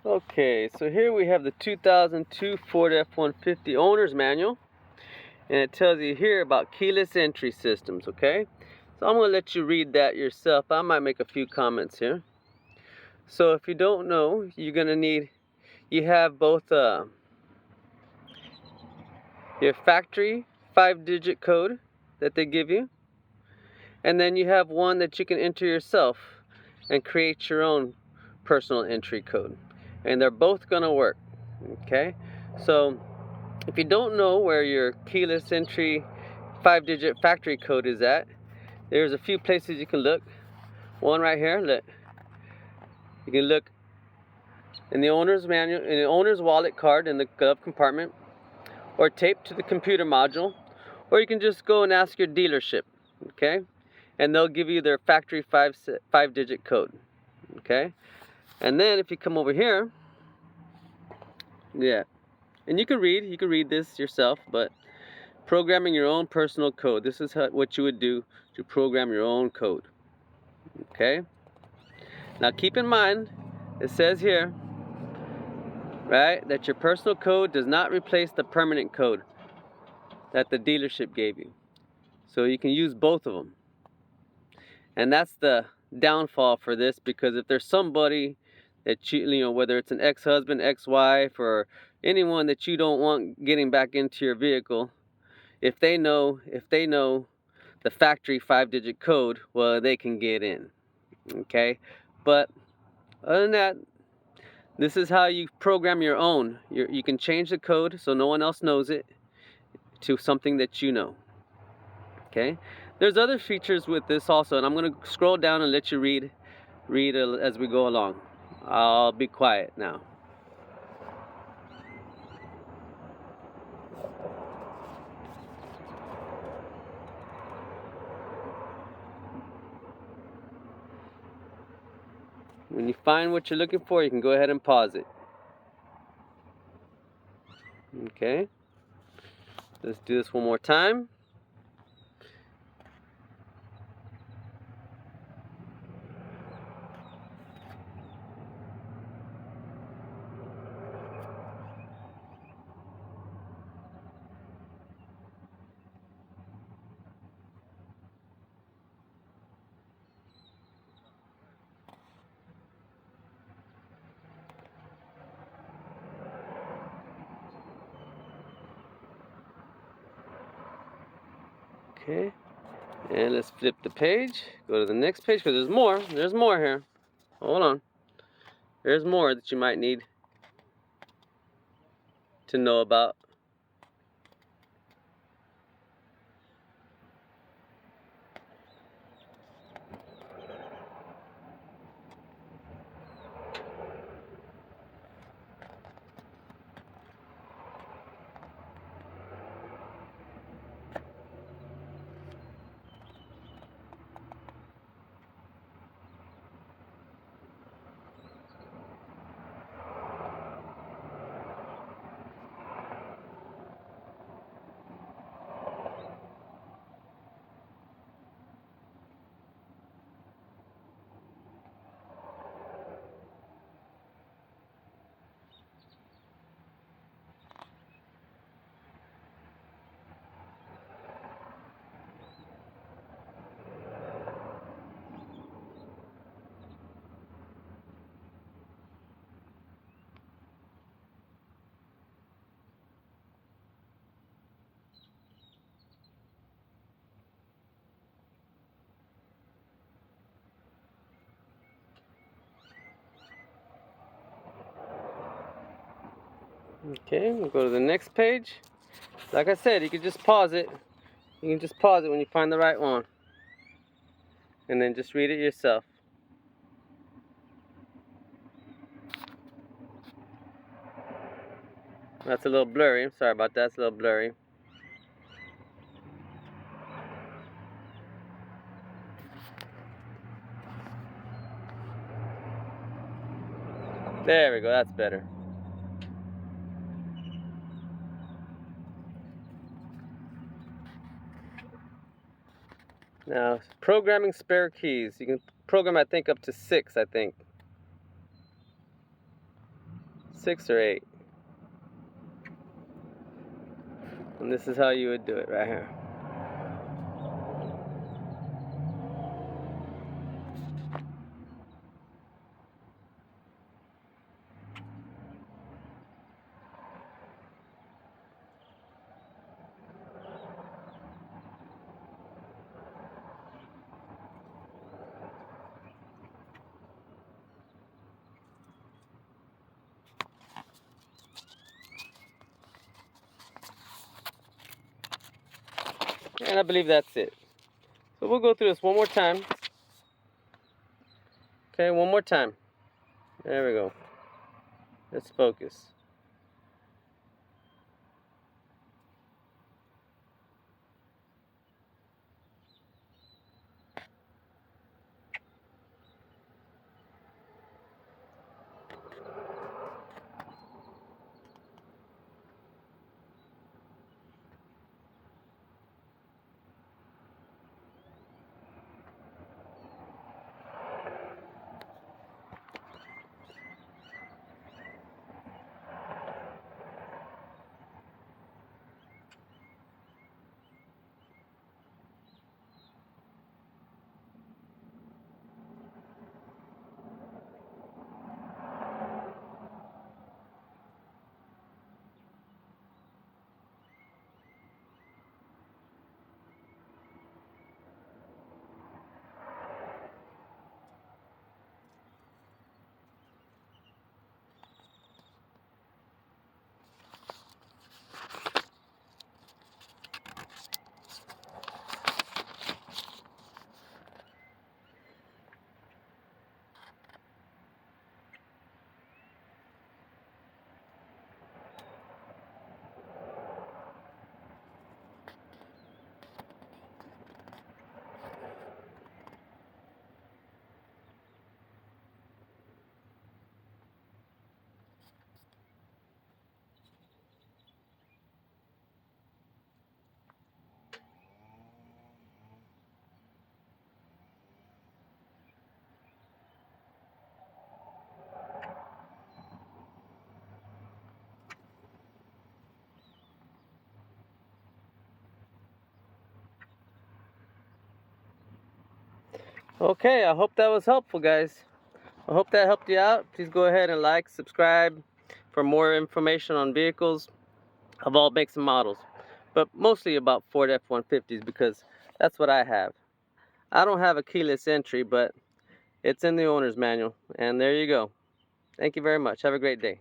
Okay, so here we have the 2002 Ford F150 Owners Manual, and it tells you here about keyless entry systems, okay? So I'm going to let you read that yourself. I might make a few comments here. So if you don't know, you're going to need, you have both your factory 5-digit code that they give you, and then you have one that you can enter yourself and create your own personal entry code. And they're both going to work, okay? So if you don't know where your keyless entry 5-digit factory code is at, there's a few places you can look. One right here, look. You can look in the owner's manual, in the owner's wallet card in the glove compartment, or taped to the computer module, or you can just go and ask your dealership, okay? And they'll give you their factory 5-digit code, okay? And then if you come over here, yeah, and you can read this yourself, but programming your own personal code. This is what you would do to program your own code. Okay? Now keep in mind, it says here, right, that your personal code does not replace the permanent code that the dealership gave you. So you can use both of them. And that's the downfall for this, because if there's somebody that you know, whether it's an ex-husband, ex-wife, or anyone that you don't want getting back into your vehicle, if they know the factory 5-digit code, well, they can get in, okay? But other than that, this is how you program your own. You can change the code so no one else knows it to something that you know, okay? There's other features with this also, and I'm going to scroll down and let you read as we go along. I'll be quiet now. When you find what you're looking for, you can go ahead and pause it. Okay, let's do this one more time. Okay, and let's flip the page, go to the next page, because there's more here. Hold on, there's more that you might need to know about. Okay, we'll go to the next page. Like I said, you can just pause it. You can just pause it when you find the right one, and then just read it yourself. That's a little blurry. I'm sorry about that. It's a little blurry. There we go. That's better. Now, programming spare keys. You can program, I think, up to 6, I think. 6 or 8. And this is how you would do it right here. And I believe that's it. So we'll go through this one more time. Okay, one more time. There we go. Let's focus. Okay, I hope that was helpful, guys. I hope that helped you out. Please go ahead and like, subscribe for more information on vehicles of all makes and models, but mostly about Ford F-150s because that's what I have. I don't have a keyless entry, but it's in the owner's manual, and there you go. Thank you very much. Have a great day.